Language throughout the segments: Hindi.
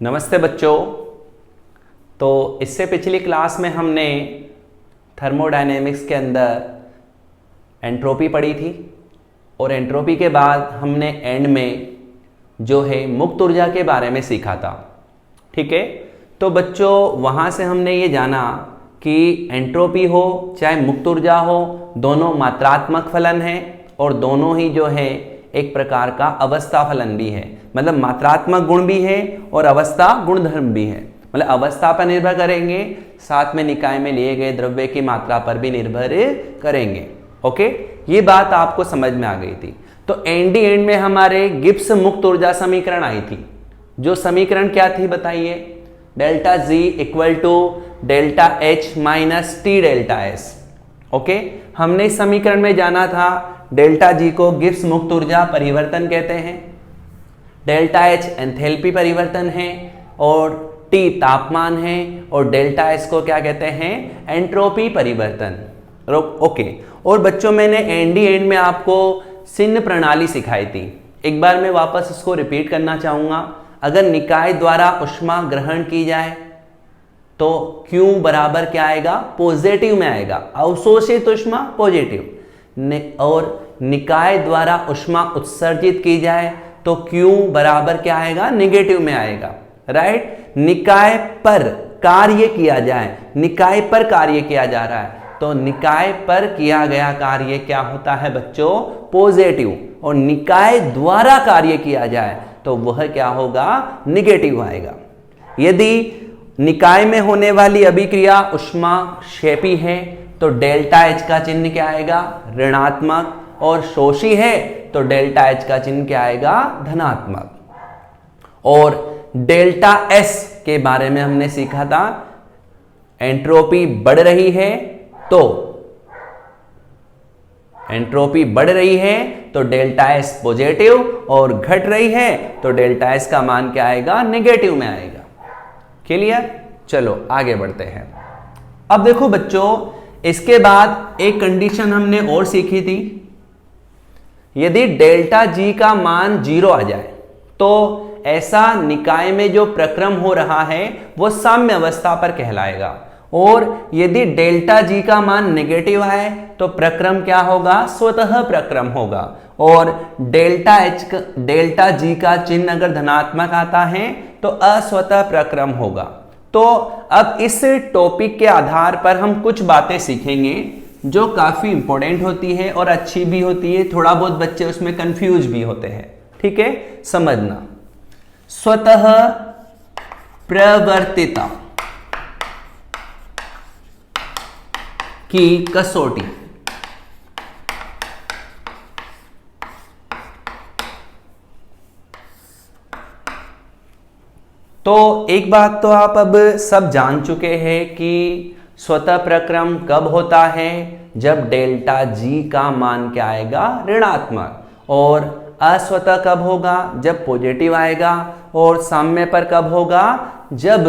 नमस्ते बच्चों। तो इससे पिछली क्लास में हमने थर्मोडायनेमिक्स के अंदर एंट्रोपी पढ़ी थी और एंट्रोपी के बाद हमने एंड में जो है मुक्त ऊर्जा के बारे में सीखा था। ठीक है, तो बच्चों वहाँ से हमने ये जाना कि एंट्रोपी हो चाहे मुक्त ऊर्जा हो, दोनों मात्रात्मक फलन है और दोनों ही जो है एक प्रकार का अवस्था फलन भी है। मतलब मात्रात्मक गुण भी है और अवस्था गुणधर्म भी है। मतलब अवस्था पर निर्भर करेंगे, साथ में निकाय में लिए गए द्रव्य की मात्रा पर भी निर्भर करेंगे। ओके, ये बात आपको समझ में आ गई थी। तो एंड में हमारे गिब्स मुक्त ऊर्जा समीकरण आई थी। जो समीकरण क्या थी बताइए? Delta G equal to delta H minus T delta S. Okay, हमने इस समीकरण में जाना था डेल्टा जी को गिब्स मुक्त ऊर्जा परिवर्तन कहते हैं, डेल्टा एच एंथैल्पी परिवर्तन है और टी तापमान है और डेल्टा एस को क्या कहते हैं? एंट्रोपी परिवर्तन। ओके, और बच्चों मैंने एंड में आपको चिन्ह प्रणाली सिखाई थी। एक बार मैं वापस इसको रिपीट करना चाहूंगा। अगर निकाय द्वारा ऊष्मा ग्रहण की जाए तो Q बराबर क्या आएगा? पॉजिटिव में आएगा। अवशोषित ऊष्मा पॉजिटिव, और निकाय द्वारा ऊष्मा उत्सर्जित की जाए तो Q बराबर क्या आएगा? नेगेटिव में आएगा। राइट, निकाय पर कार्य किया जाए, निकाय पर कार्य किया जा रहा है तो निकाय पर किया गया कार्य क्या होता है बच्चों? पॉजिटिव, और निकाय द्वारा कार्य किया जाए तो वह क्या होगा? नेगेटिव आएगा। यदि निकाय में होने वाली अभिक्रिया ऊष्माक्षेपी है तो डेल्टा एच का चिन्ह क्या आएगा? ऋणात्मक, और शोषी है तो डेल्टा एच का चिन्ह क्या आएगा? धनात्मक। और डेल्टा एस के बारे में हमने सीखा था, एंट्रोपी बढ़ रही है तो एंट्रोपी बढ़ रही है तो डेल्टा एस पॉजिटिव, और घट रही है तो डेल्टा एस का मान क्या आएगा? नेगेटिव में आएगा। क्लियर? चलो आगे बढ़ते हैं। अब देखो बच्चों, इसके बाद एक कंडीशन हमने और सीखी थी। यदि डेल्टा जी का मान 0 आ जाए तो ऐसा निकाय में जो प्रक्रम हो रहा है वो साम्य अवस्था पर कहलाएगा, और यदि डेल्टा जी का मान नेगेटिव आए तो प्रक्रम क्या होगा? स्वतः प्रक्रम होगा। और डेल्टा जी का चिन्ह अगर धनात्मक आता है तो अस्वतः प्रक्रम होगा। तो अब इस टॉपिक के आधार पर हम कुछ बातें सीखेंगे जो काफी इंपॉर्टेंट होती है और अच्छी भी होती है। थोड़ा बहुत बच्चे उसमें कंफ्यूज भी होते हैं। ठीक है, समझना। स्वतः प्रवर्तिता की कसौटी। तो एक बात तो आप अब सब जान चुके हैं कि स्वतः प्रक्रम कब होता है? जब डेल्टा जी का मान क्या आएगा? ऋणात्मक। और अस्वतः कब होगा? जब पॉजिटिव आएगा। और साम्य पर कब होगा? जब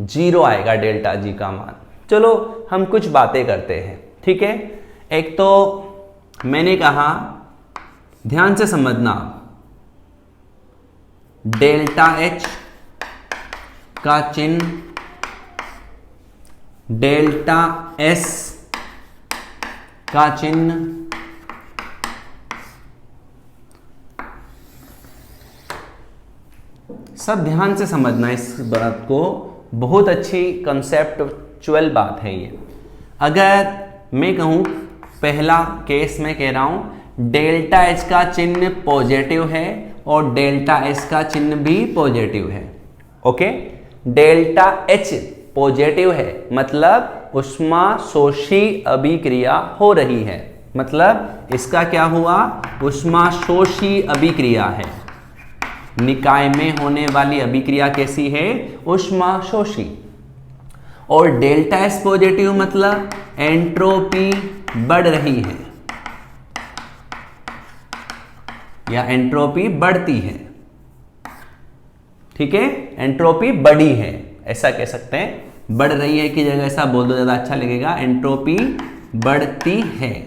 0 आएगा डेल्टा जी का मान। चलो हम कुछ बातें करते हैं। ठीक है, एक तो मैंने कहा, ध्यान से समझना, डेल्टा एच का चिन्ह, डेल्टा एस का चिन्ह, सब ध्यान से समझना इस बात को। बहुत अच्छी कंसेप्चुअल बात है ये। अगर मैं कहूं, पहला केस में कह रहा हूं डेल्टा एच का चिन्ह पॉजिटिव है और डेल्टा एस का चिन्ह भी पॉजिटिव है। ओके, डेल्टा एच पॉजिटिव है मतलब ऊष्मा शोषी अभिक्रिया हो रही है। मतलब इसका क्या हुआ? ऊष्मा शोषी अभिक्रिया है। निकाय में होने वाली अभिक्रिया कैसी है? ऊष्मा शोषी। और डेल्टा एस पॉजिटिव मतलब एंट्रोपी बढ़ रही है या एंट्रोपी बढ़ती है। ठीक है, एंट्रोपी बढ़ी है, ऐसा कह सकते हैं। बढ़ रही है की जगह ऐसा बोल दो, ज्यादा अच्छा लगेगा। एंट्रोपी बढ़ती है।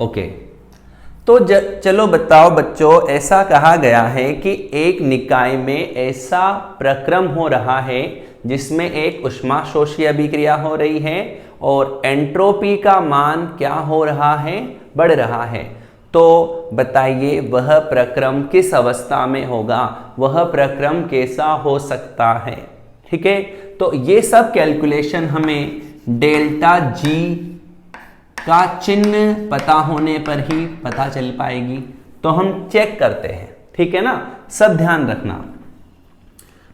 ओके, तो चलो बताओ बच्चों, ऐसा कहा गया है कि एक निकाय में ऐसा प्रक्रम हो रहा है जिसमें एक ऊष्माशोषी अभिक्रिया हो रही है और एंट्रोपी का मान क्या हो रहा है, बढ़ रहा है। तो बताइए वह प्रक्रम किस अवस्था में होगा, वह प्रक्रम कैसा हो सकता है। ठीक है, तो ये सब कैलकुलेशन हमें डेल्टा जी का चिन्ह पता होने पर ही पता चल पाएगी। तो हम चेक करते हैं, ठीक है ना, सब ध्यान रखना।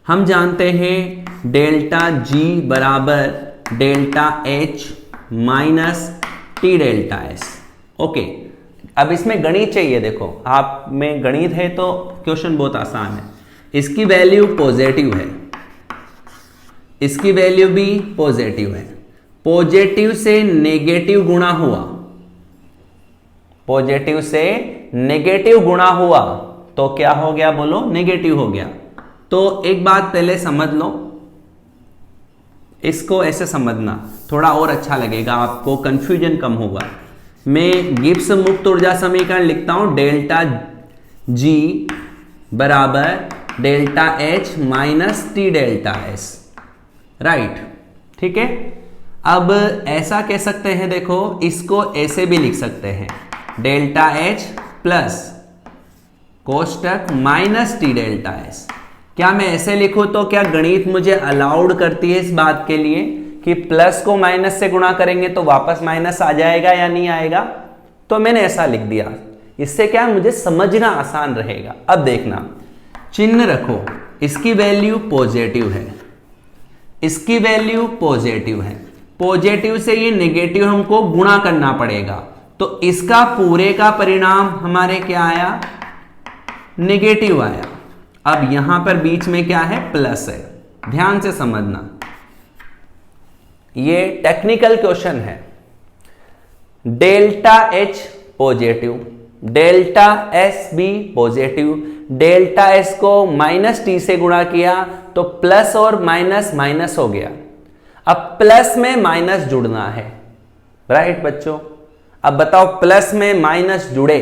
हम जानते हैं डेल्टा जी बराबर delta H minus T delta S. Okay, अब इसमें गणित चाहिए। देखो, आप में गणित है तो क्वेश्चन बहुत आसान है। इसकी वैल्यू पॉजिटिव है, इसकी वैल्यू भी पॉजिटिव है। पॉजिटिव से नेगेटिव गुणा हुआ, पॉजिटिव से नेगेटिव गुणा हुआ तो क्या हो गया, बोलो, नेगेटिव हो गया। तो एक बात पहले समझ लो, इसको ऐसे समझना थोड़ा और अच्छा लगेगा, आपको कंफ्यूजन कम होगा। मैं गिब्स मुक्त ऊर्जा समीकरण लिखता हूं, डेल्टा जी बराबर delta H minus T delta S, right. ठीक है, अब ऐसा कह सकते हैं, देखो इसको ऐसे भी लिख सकते हैं, डेल्टा एच प्लस कोष्टक माइनस टी डेल्टा एस। क्या मैं ऐसे लिखूं तो क्या गणित मुझे अलाउड करती है इस बात के लिए कि प्लस को माइनस से गुणा करेंगे तो वापस माइनस आ जाएगा या नहीं आएगा? तो मैंने ऐसा लिख दिया, इससे क्या मुझे समझना आसान रहेगा। अब देखना, चिन्ह रखो, इसकी वैल्यू पॉजिटिव है, इसकी वैल्यू पॉजिटिव है, पॉजिटिव से ये नेगेटिव हमको गुणा करना पड़ेगा, तो इसका पूरे का परिणाम हमारे क्या आया, नेगेटिव आया। अब यहां पर बीच में क्या है, प्लस है, ध्यान से समझना, ये टेक्निकल क्वेश्चन है। Delta H positive, delta S भी पॉजिटिव, डेल्टा एस को माइनस टी से गुणा किया तो प्लस और माइनस माइनस हो गया। अब प्लस में माइनस जुड़ना है, राइट बच्चों। अब बताओ, प्लस में माइनस जुड़े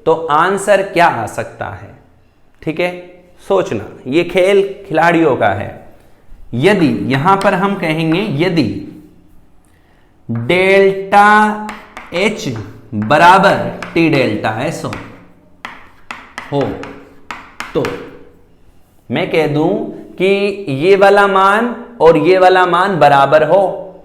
तो आंसर क्या आ सकता है? ठीक है, सोचना, ये खेल खिलाड़ियों का है। यदि यहां पर हम कहेंगे, यदि डेल्टा एच बराबर टी डेल्टा एस हो तो मैं कह दूं कि ये वाला मान और ये वाला मान बराबर हो,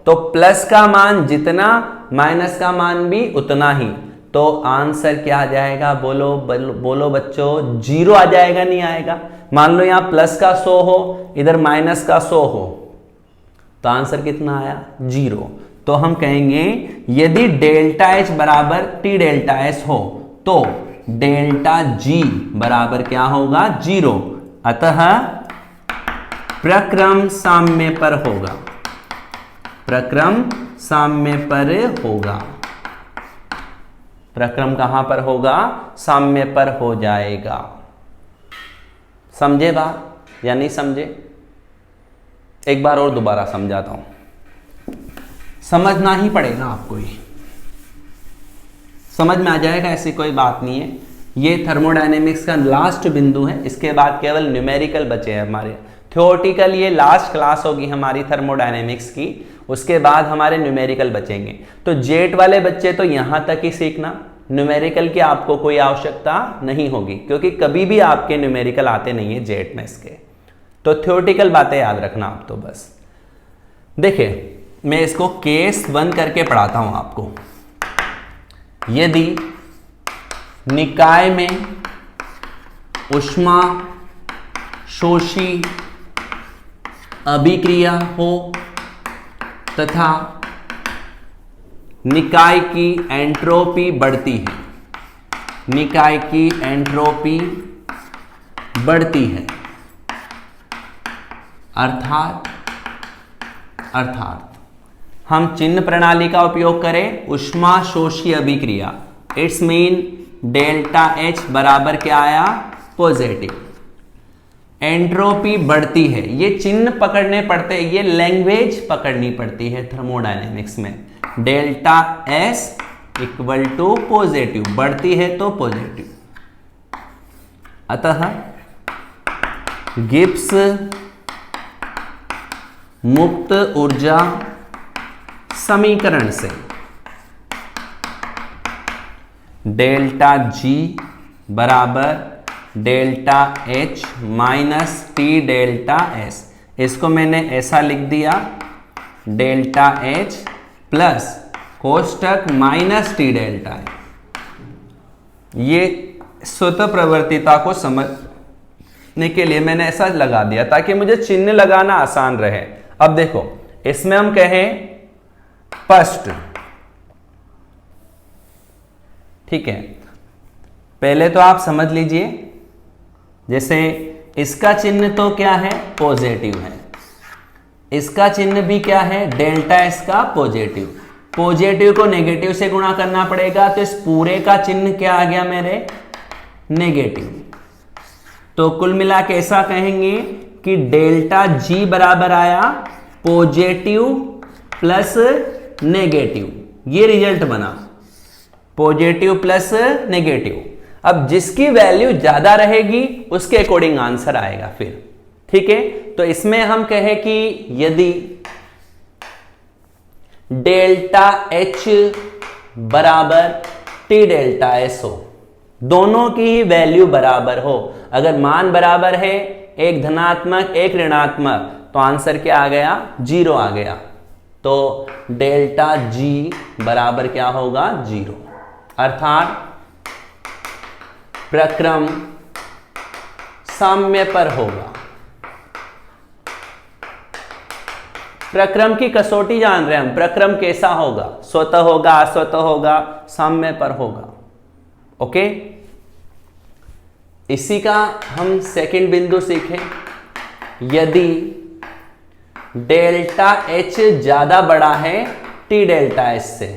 तो प्लस का मान जितना माइनस का मान भी उतना ही, तो आंसर क्या आ जाएगा, बोलो बोलो बच्चों, जीरो आ जाएगा, नहीं आएगा? मान लो यहां प्लस का 100 हो, इधर माइनस का 100 हो, तो आंसर कितना आया, जीरो। तो हम कहेंगे यदि डेल्टा एच बराबर टी डेल्टा एस हो तो डेल्टा जी बराबर क्या होगा, जीरो। अतः प्रक्रम साम्य पर होगा, प्रक्रम साम्य पर होगा। प्रक्रम कहां पर होगा, साम्य पर हो जाएगा। समझे बात या नहीं समझे? एक बार और दोबारा समझाता हूं, समझना ही पड़ेगा आपको, ही समझ में आ जाएगा, ऐसी कोई बात नहीं है। ये थर्मोडायनेमिक्स का लास्ट बिंदु है, इसके बाद केवल न्यूमेरिकल बचे हैं हमारे। थ्योरेटिकल ये लास्ट क्लास होगी हमारी थर्मोडायनेमिक्स की, उसके बाद हमारे न्यूमेरिकल बचेंगे। तो जेट वाले बच्चे तो यहां तक ही सीखना, न्यूमेरिकल की आपको कोई आवश्यकता नहीं होगी, क्योंकि कभी भी आपके न्यूमेरिकल आते नहीं है जेट में इसके। तो थ्योरेटिकल बातें याद रखना आप तो बस। देखिए, मैं इसको केस 1 करके पढ़ाता हूं आपको। यदि निकाय में ऊष्मा शोषी अभिक्रिया हो तथा निकाय की एंट्रोपी बढ़ती है, निकाय की एंट्रोपी बढ़ती है, अर्थात हम चिन्ह प्रणाली का उपयोग करें, ऊष्मा शोषी अभिक्रिया, इट्स मीन डेल्टा एच बराबर क्या आया, पॉजिटिव। एंट्रोपी बढ़ती है, ये चिन्ह पकड़ने पड़ते हैं, ये लैंग्वेज पकड़नी पड़ती है थर्मोडायनेमिक्स में। Delta S equal to positive, बढ़ती है तो पॉजिटिव। अतः गिब्स मुक्त ऊर्जा समीकरण से डेल्टा जी बराबर delta H minus T delta S, इसको मैंने ऐसा लिख दिया, डेल्टा एच प्लस कोष्टक माइनस टी डेल्टा एच। ये स्वतः प्रवर्तिता को समझने के लिए मैंने ऐसा लगा दिया ताकि मुझे चिन्ह लगाना आसान रहे। अब देखो, इसमें हम कहें स्पष्ट, ठीक है। पहले तो आप समझ लीजिए, जैसे इसका चिन्ह तो क्या है, पॉजिटिव है, इसका चिन्ह भी क्या है, डेल्टा एस का पॉजिटिव। पॉजिटिव को नेगेटिव से गुणा करना पड़ेगा, तो इस पूरे का चिन्ह क्या आ गया मेरे, नेगेटिव। तो कुल मिला के ऐसा कहेंगे कि डेल्टा जी बराबर आया पॉजिटिव प्लस नेगेटिव, ये रिजल्ट बना, पॉजिटिव प्लस नेगेटिव। अब जिसकी वैल्यू ज्यादा रहेगी उसके अकॉर्डिंग आंसर आएगा फिर, ठीक है। तो इसमें हम कहें कि यदि डेल्टा एच बराबर टी डेल्टा एस हो, दोनों की ही वैल्यू बराबर हो, अगर मान बराबर है, एक धनात्मक एक ऋणात्मक, तो आंसर क्या आ गया, 0 आ गया। तो डेल्टा जी बराबर क्या होगा, 0, अर्थात प्रक्रम साम्य पर होगा। प्रक्रम की कसौटी जान रहे हैं हम, प्रक्रम कैसा होगा, स्वतः होगा, अस्वतः होगा, साम्य पर होगा। ओके, इसी का हम सेकंड बिंदु सीखें। यदि डेल्टा एच ज्यादा बड़ा है टी डेल्टा एस से,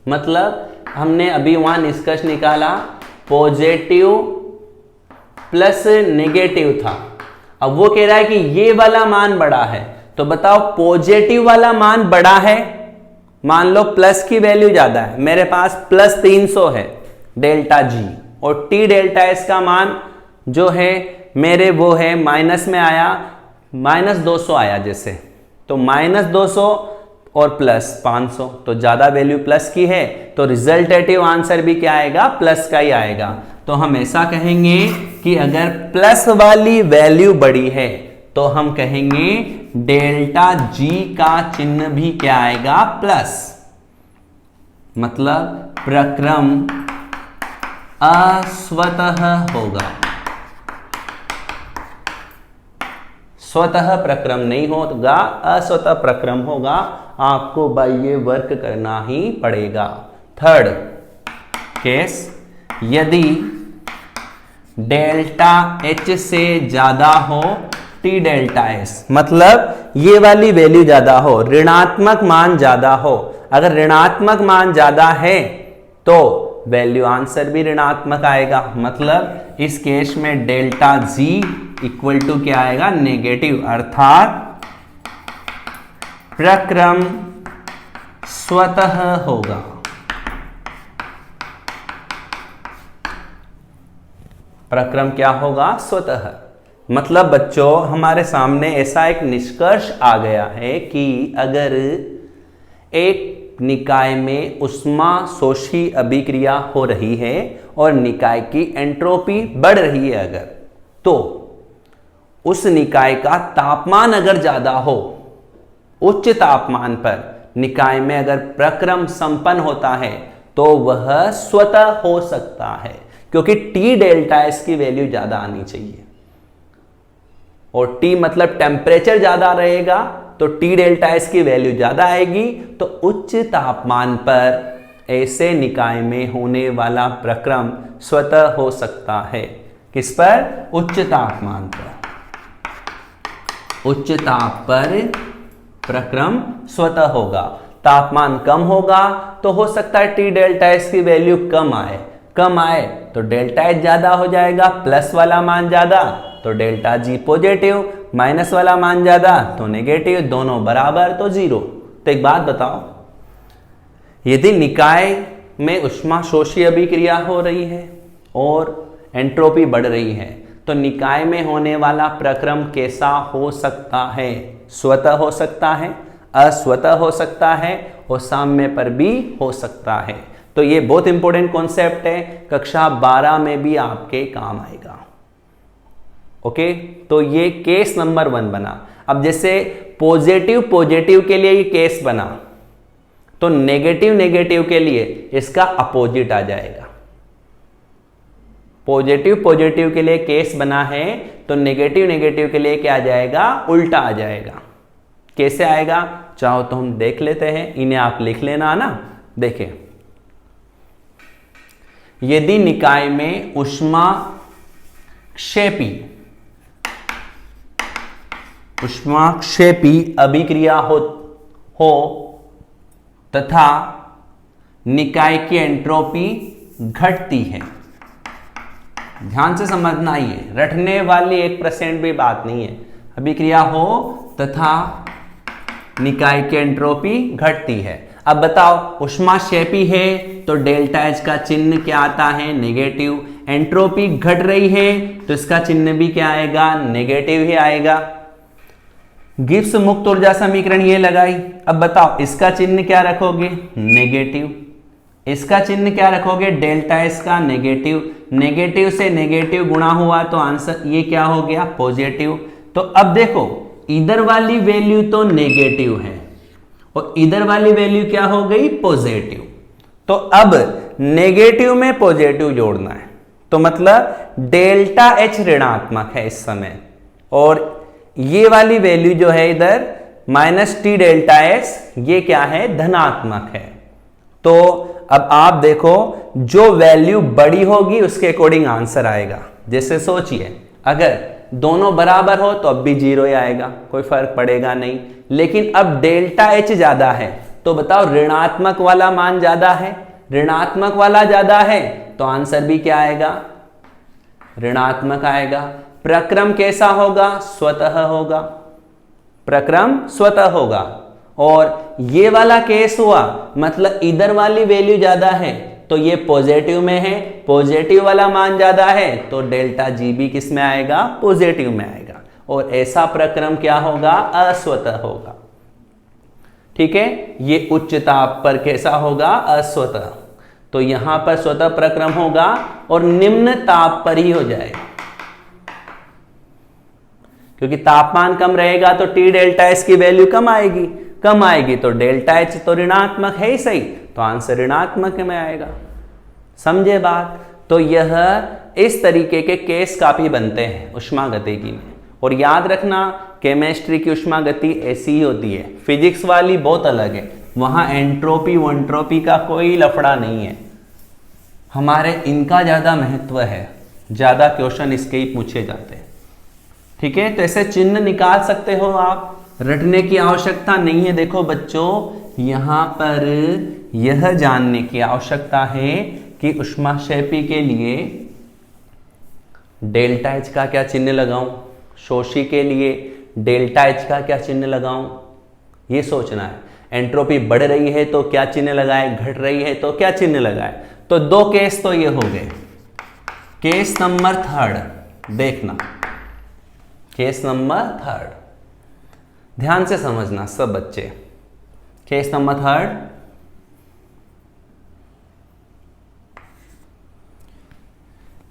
मतलब हमने अभी वहां निष्कर्ष निकाला पॉजिटिव प्लस नेगेटिव था, अब वो कह रहा है कि ये वाला मान बड़ा है, तो बताओ पॉजिटिव वाला मान बड़ा है, मान लो प्लस की वैल्यू ज्यादा है, मेरे पास प्लस 300 है डेल्टा जी, और टी डेल्टा एस का मान जो है मेरे वो है माइनस में आया, माइनस 200 आया जैसे, तो माइनस 200 और प्लस 500, तो ज्यादा वैल्यू प्लस की है, तो रिजल्टेटिव आंसर भी क्या आएगा, प्लस का ही आएगा। तो हम ऐसा कहेंगे कि अगर प्लस वाली वैल्यू बड़ी है तो हम कहेंगे डेल्टा जी का चिन्ह भी क्या आएगा, प्लस, मतलब प्रक्रम अस्वतः होगा, स्वतः प्रक्रम नहीं होगा, अस्वतः प्रक्रम होगा, आपको बाह्य वर्क करना ही पड़ेगा। थर्ड केस, यदि डेल्टा एच से ज्यादा हो टी डेल्टा एस, मतलब ये वाली वैल्यू ज्यादा हो, ऋणात्मक मान ज्यादा हो, अगर ऋणात्मक मान ज्यादा है तो वैल्यू आंसर भी ऋणात्मक आएगा, मतलब इस केस में डेल्टा जी इक्वल टू क्या आएगा, नेगेटिव, अर्थात प्रक्रम स्वतः होगा। प्रक्रम क्या होगा, स्वतः। मतलब बच्चों हमारे सामने ऐसा एक निष्कर्ष आ गया है कि अगर एक निकाय में उष्मा शोषी अभिक्रिया हो रही है और निकाय की एंट्रोपी बढ़ रही है अगर, तो उस निकाय का तापमान अगर ज्यादा हो, उच्च तापमान पर निकाय में अगर प्रक्रम संपन्न होता है तो वह स्वतः हो सकता है, क्योंकि टी डेल्टा एस की वैल्यू ज्यादा आनी चाहिए, और टी मतलब टेम्परेचर ज्यादा रहेगा तो टी डेल्टा एस की वैल्यू ज्यादा आएगी, तो उच्च तापमान पर ऐसे निकाय में होने वाला प्रक्रम स्वतः हो सकता है। किस पर, उच्च तापमान पर, उच्च ताप पर प्रक्रम स्वतः होगा। तापमान कम होगा तो हो सकता है टी डेल्टा एस की वैल्यू कम आए, कम आए तो डेल्टा एच ज्यादा हो जाएगा, प्लस वाला मान ज्यादा तो डेल्टा जी पॉजिटिव, माइनस वाला मान ज्यादा तो नेगेटिव, दोनों बराबर तो 0। तो एक बात बताओ, यदि निकाय में ऊष्माशोषी अभिक्रिया हो रही है और एंट्रोपी बढ़ रही है, तो निकाय में होने वाला प्रक्रम कैसा हो सकता है? स्वतः हो सकता है, अस्वतः हो सकता है और साम्य पर भी हो सकता है। तो ये बहुत इंपॉर्टेंट कॉन्सेप्ट है, कक्षा 12 में भी आपके काम आएगा। ओके, तो ये केस नंबर 1 बना। अब जैसे पॉजिटिव पॉजिटिव के लिए ये केस बना, तो नेगेटिव नेगेटिव के लिए इसका अपोजिट आ जाएगा। पॉजिटिव पॉजिटिव के लिए केस बना है, तो नेगेटिव नेगेटिव के लिए क्या आ जाएगा? उल्टा आ जाएगा। कैसे आएगा चाहो तो हम देख लेते हैं, इन्हें आप लिख लेना ना। देखिए, यदि निकाय में ऊष्माक्षेपी अभिक्रिया हो तथा निकाय की एंट्रोपी घटती है, ध्यान से समझना, ये रटने वाली 1% भी बात नहीं है। अभिक्रिया हो तथा निकाय की एंट्रोपी घटती है। अब बताओ, ऊष्माक्षेपी है तो डेल्टा एच का चिन्ह क्या आता है? नेगेटिव। एंट्रोपी घट रही है तो इसका चिन्ह भी क्या आएगा? नेगेटिव ही आएगा। गिब्स मुक्त ऊर्जा समीकरण ये लगाई। अब बताओ, इसका चिन्ह क्या रखोगे? नेगेटिव। इसका चिन्ह क्या रखोगे? डेल्टा एस का नेगेटिव। नेगेटिव से नेगेटिव गुणा हुआ तो आंसर ये क्या हो गया? पॉजिटिव। तो अब देखो, इधर वाली वैल्यू तो नेगेटिव है और इधर वाली वैल्यू क्या हो गई? पॉजिटिव। तो अब नेगेटिव में पॉजिटिव जोड़ना है, तो मतलब डेल्टा एच ऋणात्मक है इस समय, और ये वाली वैल्यू जो है इधर -t डेल्टा एस, ये क्या है? धनात्मक है। तो अब आप देखो, जो वैल्यू बड़ी होगी उसके अकॉर्डिंग आंसर आएगा। जैसे सोचिए, अगर दोनों बराबर हो तो अब भी 0 ही आएगा, कोई फर्क पड़ेगा नहीं। लेकिन अब डेल्टा एच ज्यादा है, तो बताओ ऋणात्मक वाला मान ज्यादा है, ऋणात्मक वाला ज्यादा है, तो आंसर भी क्या आएगा? ऋणात्मक आएगा। प्रक्रम कैसा होगा? स्वतः होगा। प्रक्रम स्वतः होगा। और ये वाला केस हुआ, मतलब इधर वाली वैल्यू ज्यादा है तो ये पॉजिटिव में है, पॉजिटिव वाला मान ज्यादा है तो डेल्टा जी भी किस में आएगा? पॉजिटिव में आएगा। और ऐसा प्रक्रम क्या होगा? अस्वतः होगा। ठीक है, ये उच्च ताप पर कैसा होगा? अस्वतः। तो यहां पर स्वतः प्रक्रम होगा और निम्न ताप पर ही हो जाएगा, क्योंकि तापमान कम रहेगा तो टी डेल्टा एस की वैल्यू कम आएगी, तो डेल्टा एच तो ऋणात्मक है ही सही, तो आंसर ऋणात्मक में आएगा। समझे बात? तो यह इस तरीके के केस काफी बनते हैं ऊष्मागतिकी में। और याद रखना, केमिस्ट्री की ऊष्मागति ऐसी ही होती है, फिजिक्स वाली बहुत अलग है, वहां एंट्रोपी वंट्रोपी का कोई लफड़ा नहीं है। हमारे इनका ज्यादा महत्व है, ज्यादा क्वेश्चन इसके ही पूछे जाते हैं। ठीक है, तो ऐसे चिन्ह निकाल सकते हो आप, रटने की आवश्यकता नहीं है। देखो बच्चों, यहां पर यह जानने की आवश्यकता है कि ऊष्माक्षेपी के लिए डेल्टा एच का क्या चिन्ह लगाऊं, शोषी के लिए डेल्टा एच का क्या चिन्ह लगाऊं, ये सोचना है। एंट्रोपी बढ़ रही है तो क्या चिन्ह लगाए, घट रही है तो क्या चिन्ह लगाए। तो 2 केस तो ये हो गए। केस नंबर 3 देखना, केस नंबर 3 ध्यान से समझना सब बच्चे। केस नंबर 3,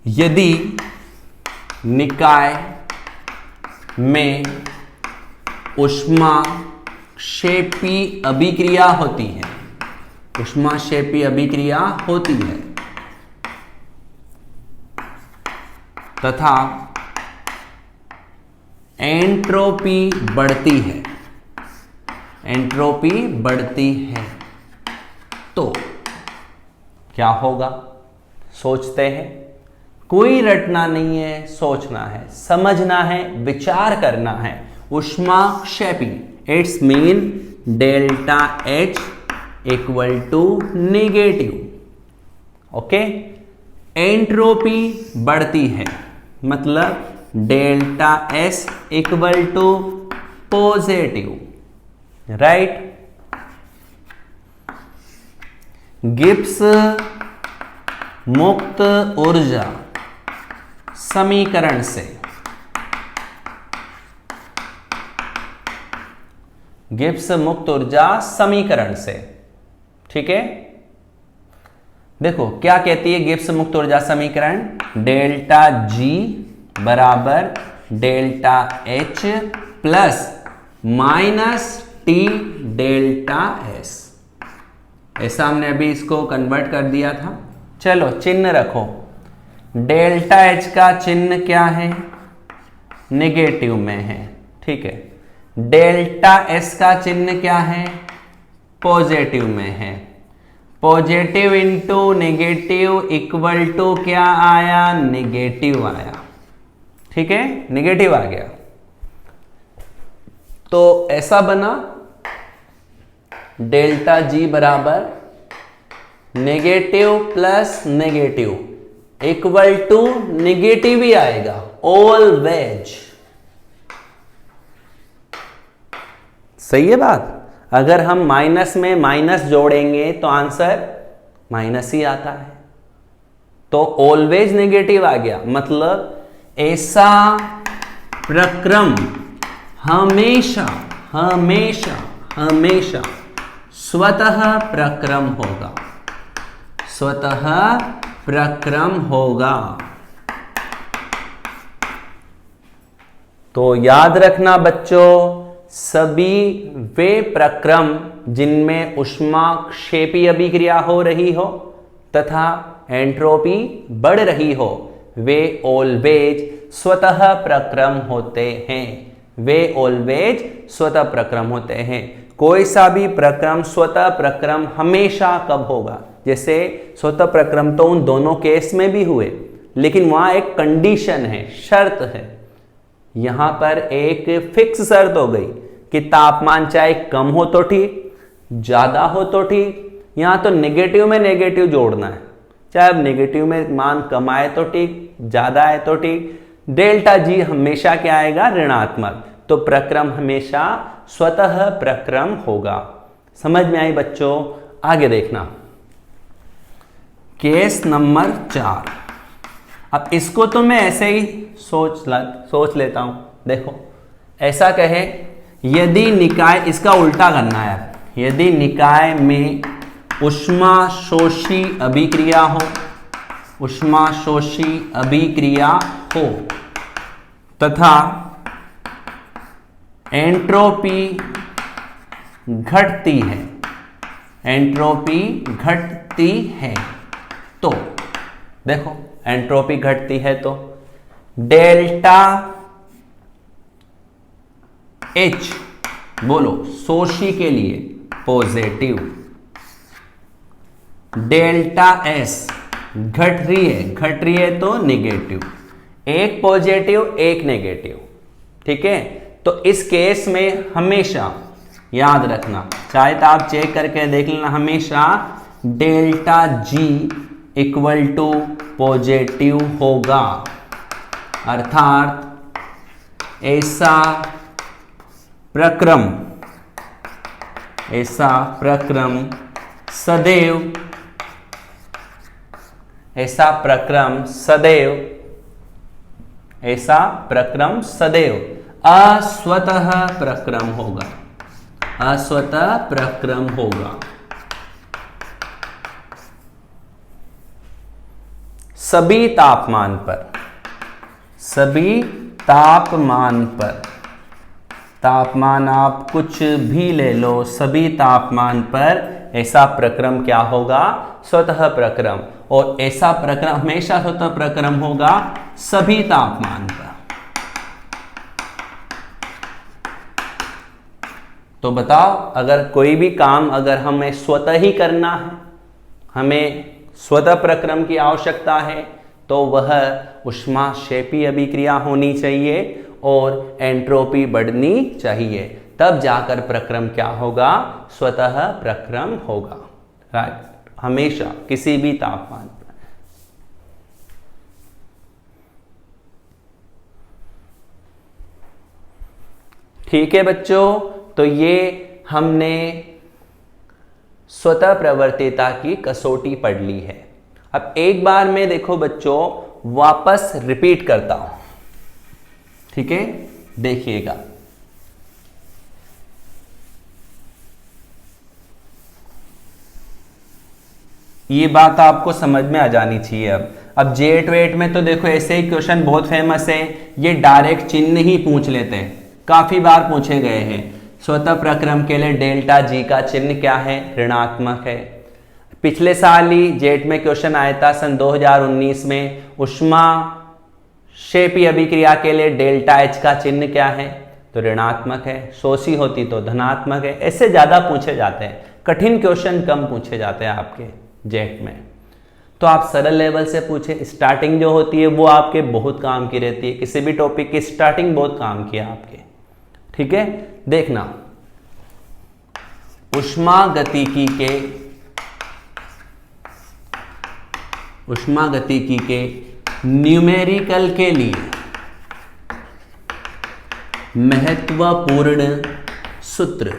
यदि निकाय में ऊष्माक्षेपी अभिक्रिया होती है, ऊष्माक्षेपी अभिक्रिया होती है तथा एंट्रोपी बढ़ती है, एंट्रोपी बढ़ती है, तो क्या होगा? सोचते हैं, कोई रटना नहीं है, सोचना है, समझना है, विचार करना है। ऊष्माक्षेपी, it's mean delta H equal to negative. Okay, entropy बढ़ती है, मतलब delta S equal to positive, right. Gibbs मुक्त ऊर्जा समीकरण से, गिब्स मुक्त ऊर्जा समीकरण से, ठीक है। देखो क्या कहती है गिब्स मुक्त ऊर्जा समीकरण, डेल्टा जी बराबर delta H plus minus T delta S. ऐसा हमने अभी इसको कन्वर्ट कर दिया था। चलो चिन्ह रखो, डेल्टा एच का चिन्ह क्या है, नेगेटिव में है, ठीक है। डेल्टा एस का चिन्ह क्या है, पॉजिटिव में है। Positive into negative equal to क्या आया, नेगेटिव आया, ठीक है, नेगेटिव आ गया। तो ऐसा बना डेल्टा जी बराबर negative plus negative equal to negative ही आएगा ऑलवेज। सही है बात। अगर हम माइनस में माइनस जोड़ेंगे तो आंसर माइनस ही आता है। तो ऑलवेज नेगेटिव आ गया, मतलब ऐसा प्रक्रम हमेशा हमेशा हमेशा स्वतः प्रक्रम होगा, स्वतः प्रक्रम होगा। तो याद रखना बच्चों, सभी वे प्रक्रम जिनमें ऊष्माक्षेपी अभिक्रिया हो रही हो तथा एंट्रोपी बढ़ रही हो, वे ऑलवेज स्वतः प्रक्रम होते हैं, वे ऑलवेज स्वतः प्रक्रम होते हैं। कोई सा भी प्रक्रम स्वतः प्रक्रम हमेशा कब होगा, जैसे स्वतः प्रक्रम तो उन दोनों केस में भी हुए, लेकिन वहां एक कंडीशन है, शर्त है। यहां पर एक फिक्स शर्त हो गई कि तापमान चाहे कम हो तो ठीक, ज्यादा हो तो ठीक। यहां तो नेगेटिव में नेगेटिव जोड़ना है, चाहे अब नेगेटिव में मान कम आए तो ठीक, ज्यादा आए तो ठीक। डेल्टा जी हमेशा क्या आएगा, ऋणात्मक। तो प्रक्रम हमेशा स्वतः प्रक्रम होगा। समझ में आई बच्चों। आगे देखना केस नंबर 4। अब इसको तो मैं ऐसे ही सोच लेता हूं। देखो ऐसा कहे, यदि निकाय, इसका उल्टा करना है, यदि निकाय में ऊष्माशोषी अभिक्रिया हो, ऊष्माशोषी अभिक्रिया हो तथा एंट्रोपी घटती है, एंट्रोपी घटती है, तो देखो एंट्रोपी घटती है तो डेल्टा एच, बोलो शोषी के लिए पॉजिटिव, डेल्टा एस घट रही है तो नेगेटिव, एक पॉजिटिव एक नेगेटिव, ठीक है। तो इस केस में हमेशा याद रखना, चाहे तो आप चेक करके देख लेना, हमेशा delta G equal to positive होगा, अर्थात ऐसा प्रक्रम सदैव, ऐसा प्रक्रम सदैव अस्वतः प्रक्रम होगा, अस्वतः प्रक्रम होगा। सभी तापमान पर, तापमान आप कुछ भी ले लो, सभी तापमान पर ऐसा प्रक्रम क्या होगा, स्वतः प्रक्रम। और ऐसा प्रक्रम हमेशा स्वतः प्रक्रम होगा सभी तापमान पर। तो बताओ, अगर कोई भी काम अगर हमें स्वतः ही करना है, हमें स्वतः प्रक्रम की आवश्यकता है, तो वह ऊष्माक्षेपी अभिक्रिया होनी चाहिए और एंट्रोपी बढ़नी चाहिए, तब जाकर प्रक्रम क्या होगा, स्वतः प्रक्रम होगा। राइट, हमेशा किसी भी तापमान पर। ठीक है बच्चों, तो ये हमने स्वतः प्रवर्तिता की कसौटी पढ़ ली है। अब एक बार में देखो बच्चों वापस रिपीट करता हूं, ठीक है, देखिएगा। ये बात आपको समझ में आ जानी चाहिए। अब जेट वेट में तो देखो ऐसे ही क्वेश्चन बहुत फेमस है, ये डायरेक्ट चिन्ह ही पूछ लेते हैं, काफी बार पूछे गए हैं। स्वतः प्रक्रम के लिए डेल्टा जी का चिन्ह क्या है, ऋणात्मक है। पिछले साल ही जेट में क्वेश्चन आया था सन 2019 में, उष्मा क्षेपी अभिक्रिया के लिए डेल्टा एच का चिन्ह क्या है, तो ऋणात्मक है। शोषी होती तो धनात्मक है। ऐसे ज्यादा पूछे जाते हैं, कठिन क्वेश्चन कम पूछे जाते हैं आपके जेट में। तो आप सरल लेवल से पूछे, स्टार्टिंग जो होती है वो आपके बहुत काम की रहती है, किसी भी टॉपिक की स्टार्टिंग बहुत काम की है आपके, ठीक है। देखना, ऊष्मागतिकी के न्यूमेरिकल के लिए महत्वपूर्ण सूत्र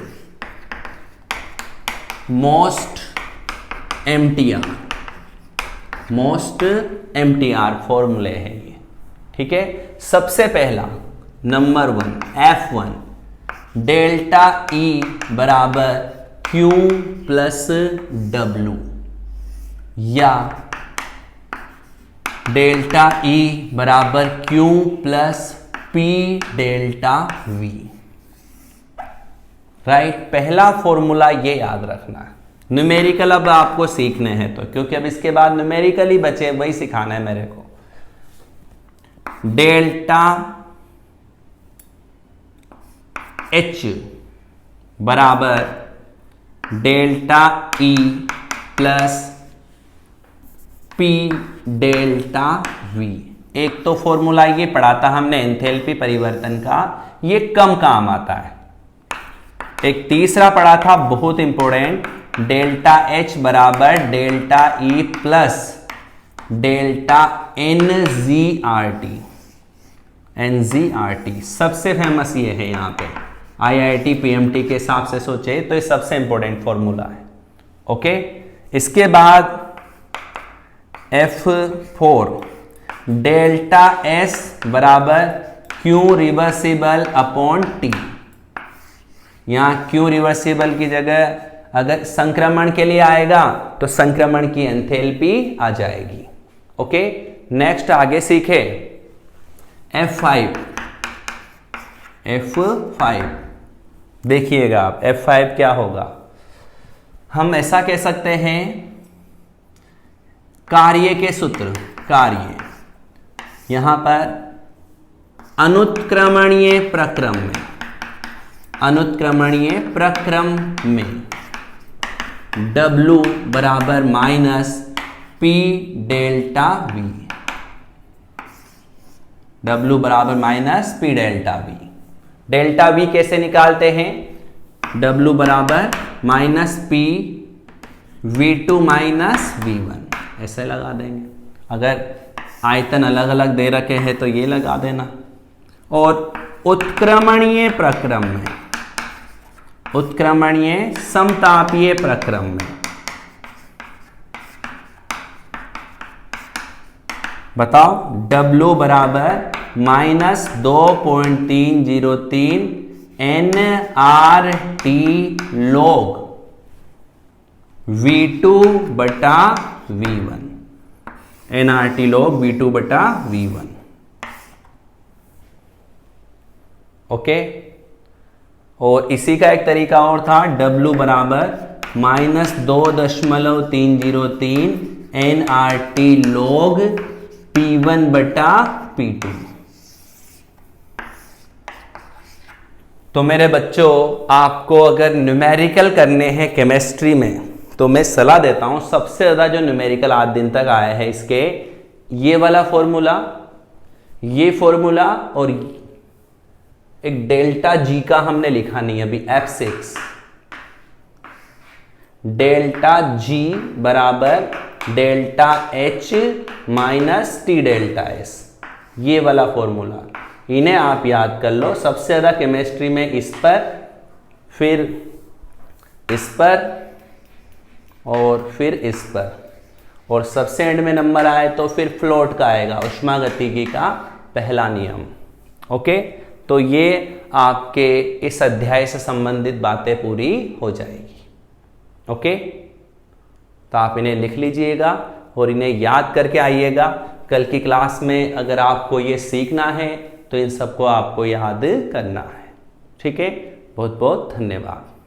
मोस्ट एमटीआर फॉर्मूले है ये, ठीक है। सबसे पहला नंबर 1 F1 डेल्टा ई बराबर Q प्लस W, या डेल्टा ई बराबर Q plus P delta V, right. पहला फॉर्मूला ये याद रखना है। न्यूमेरिकल अब आपको सीखने हैं तो, क्योंकि अब इसके बाद न्यूमेरिकल ही बचे, वही सिखाना है मेरे को। डेल्टा H बराबर delta E plus P delta V। एक तो फॉर्मूला ये पढ़ा था हमने एंथैल्पी परिवर्तन का, ये कम काम आता है। एक तीसरा पढ़ा था बहुत इंपॉर्टेंट, डेल्टा H बराबर delta E plus delta NZRT। सबसे फेमस ये है यहाँ पे, IIT PMT के हिसाब से सोचे तो ये सबसे इंपॉर्टेंट फॉर्मूला है, ओके। इसके बाद F4 डेल्टा S बराबर Q रिवर्सिबल अपॉन T। यहाँ Q रिवर्सिबल की जगह अगर संक्रमण के लिए आएगा तो संक्रमण की एंथैल्पी आ जाएगी, ओके। नेक्स्ट आगे सीखे F5 देखिएगा आप F5 क्या होगा। हम ऐसा कह सकते हैं कार्य के सूत्र, कार्य यहां पर अनुत्क्रमणीय प्रक्रम में W बराबर minus P delta V, W बराबर minus P delta V। Delta V कैसे निकालते हैं, W बराबर minus P V2 minus V1, ऐसे लगा देंगे। अगर आयतन अलग अलग दे रखे हैं तो ये लगा देना। और उत्क्रमणीय समतापीय प्रक्रम में बताओ, W बराबर माइनस 2.303 NRT log V2 बटा V1, NRT log V2 बटा V1, ओके। और इसी का एक तरीका और था, W बराबर माइनस 2.303 NRT log P1 बटा P2। तो मेरे बच्चों, आपको अगर न्यूमेरिकल करने हैं केमिस्ट्री में तो मैं सलाह देता हूं, सबसे ज्यादा जो न्यूमेरिकल आज दिन तक आया है इसके, ये वाला फॉर्मूला, ये फॉर्मूला, और एक डेल्टा जी का हमने लिखा नहीं अभी, F6 डेल्टा जी बराबर delta H minus T delta S, ये वाला फॉर्मूला, इन्हें आप याद कर लो। सबसे ज्यादा केमिस्ट्री में इस पर, फिर इस पर, और फिर इस पर, और सबसे एंड में नंबर आए तो फिर फ्लोट का आएगा, ऊष्मागतिकी का पहला नियम। ओके, तो ये आपके इस अध्याय से संबंधित बातें पूरी हो जाएगी। ओके, तो आप इन्हें लिख लीजिएगा और इन्हें याद करके आइएगा। कल की क्लास में अगर आपको ये सीखना है तो इन सबको आपको याद करना है। ठीक है, बहुत बहुत धन्यवाद।